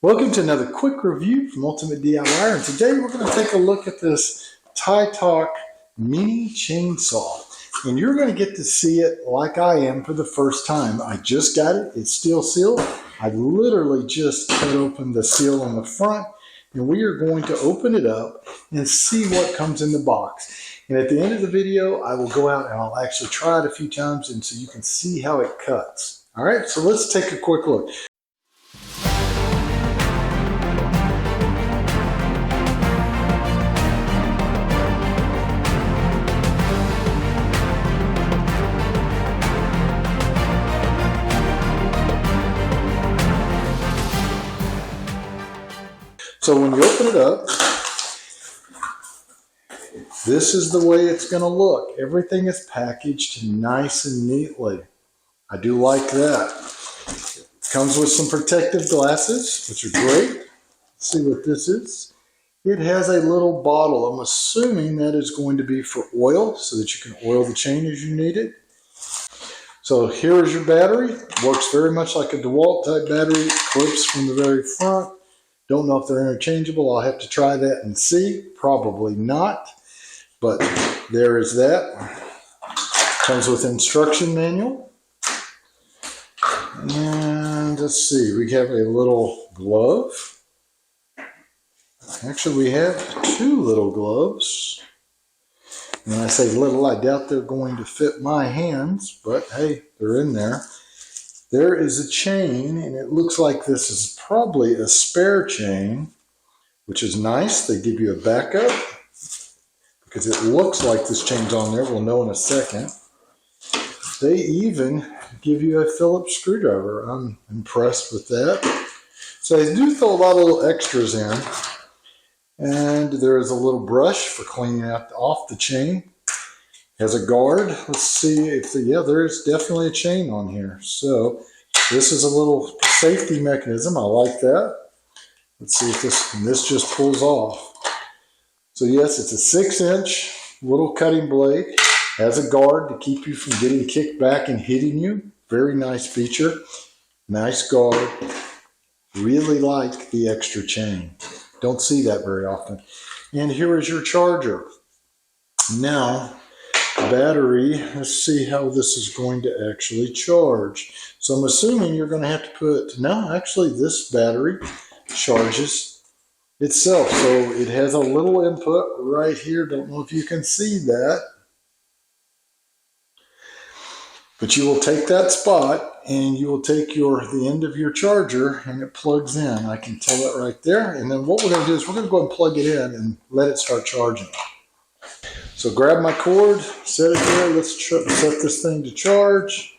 Welcome to another quick review from Ultimate DIYer, and today we're going to take a look at this TIETOC mini chainsaw. And you're going to get to see it like I am for the first time. I just got it. It's still sealed. I literally just cut open the seal on the front, and we are going to open it up and see what comes in the box. And at the end of the video, I will go out and I'll actually try it a few times and so you can see how it cuts. All right, so let's take a quick look. So when you open it up, this is the way it's going to look. Everything is packaged nice and neatly. I do like that. It comes with some protective glasses, which are great. Let's see what this is. It has a little bottle. I'm assuming that is going to be for oil so that you can oil the chain as you need it. So here is your battery. Works very much like a DeWalt type battery. Clips from the very front. Don't know if they're interchangeable. I'll have to try that and see. Probably not. But there is that. Comes with instruction manual. And let's see. We have a little glove. Actually, we have two little gloves. When I say little, I doubt they're going to fit my hands. But hey, they're in there. There is a chain, and it looks like this is probably a spare chain, which is nice. They give you a backup because it looks like this chain's on there. We'll know in a second. They even give you a Phillips screwdriver. I'm impressed with that. So they do throw a lot of little extras in. And there is a little brush for cleaning off the chain. Has a guard. Let's see if there's definitely a chain on here. So this is a little safety mechanism. I like that. Let's see if this just pulls off. So yes, it's a 6-inch little cutting blade. Has a guard to keep you from getting kicked back and hitting you. Very nice feature. Nice guard. Really like the extra chain. Don't see that very often. And here is your charger. Now, battery, let's see how this is going to actually charge. So I'm assuming you're going to have to put, no, actually this battery charges itself. So it has a little input right here. Don't know if you can see that. But you will take that spot and you will take the end of your charger and it plugs in. I can tell that right there. And then what we're going to do is we're going to go and plug it in and let it start charging. So grab my cord, set it there. Let's set this thing to charge.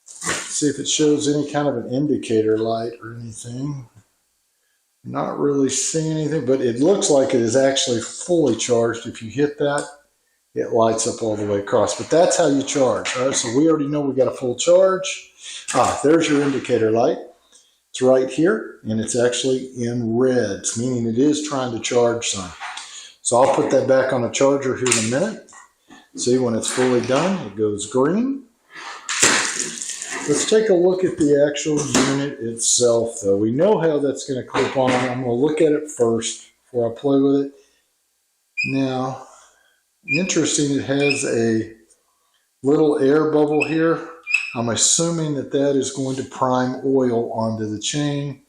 See if it shows any kind of an indicator light or anything. Not really seeing anything, but it looks like it is actually fully charged. If you hit that, it lights up all the way across. But that's how you charge. All right, so we already know we got a full charge. There's your indicator light. It's right here, and it's actually in red, meaning it is trying to charge some. So I'll put that back on the charger here in a minute. See, when it's fully done, it goes green. Let's take a look at the actual unit itself, though. We know how that's going to clip on. I'm going to look at it first before I play with it. Now, interesting, it has a little air bubble here. I'm assuming that is going to prime oil onto the chain.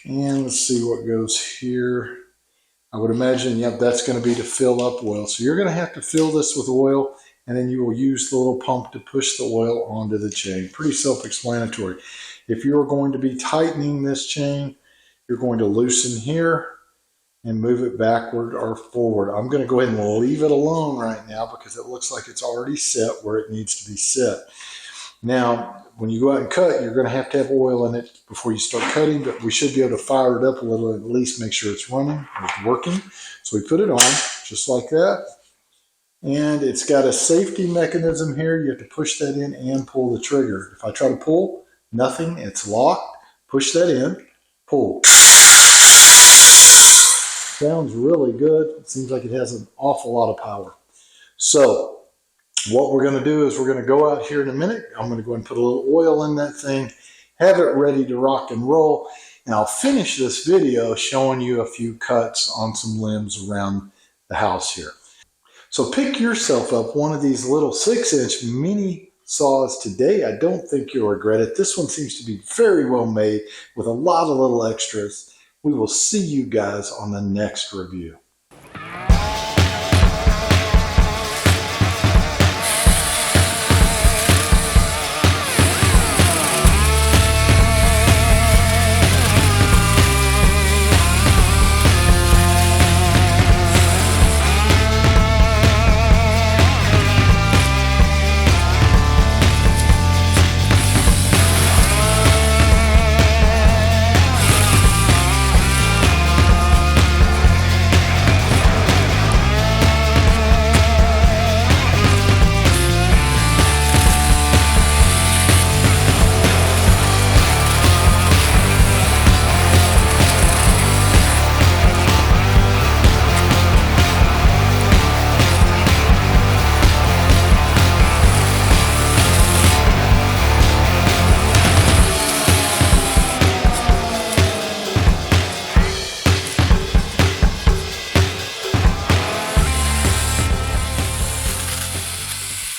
And let's see what goes here. I would imagine, yep, that's going to be to fill up oil. So you're going to have to fill this with oil, and then you will use the little pump to push the oil onto the chain. Pretty self-explanatory. If you're going to be tightening this chain, you're going to loosen here and move it backward or forward. I'm going to go ahead and leave it alone right now because it looks like it's already set where it needs to be set. Now, when you go out and cut, you're going to have oil in it before you start cutting, but we should be able to fire it up a little, at least make sure it's running, it's working. So we put it on just like that. And it's got a safety mechanism here. You have to push that in and pull the trigger. If I try to pull, nothing, it's locked. Push that in, pull. Sounds really good. It seems like it has an awful lot of power. So what we're going to do is we're going to go out here in a minute. I'm going to go and put a little oil in that thing, have it ready to rock and roll. And I'll finish this video showing you a few cuts on some limbs around the house here. So pick yourself up one of these little 6-inch mini saws today. I don't think you'll regret it. This one seems to be very well made with a lot of little extras. We will see you guys on the next review.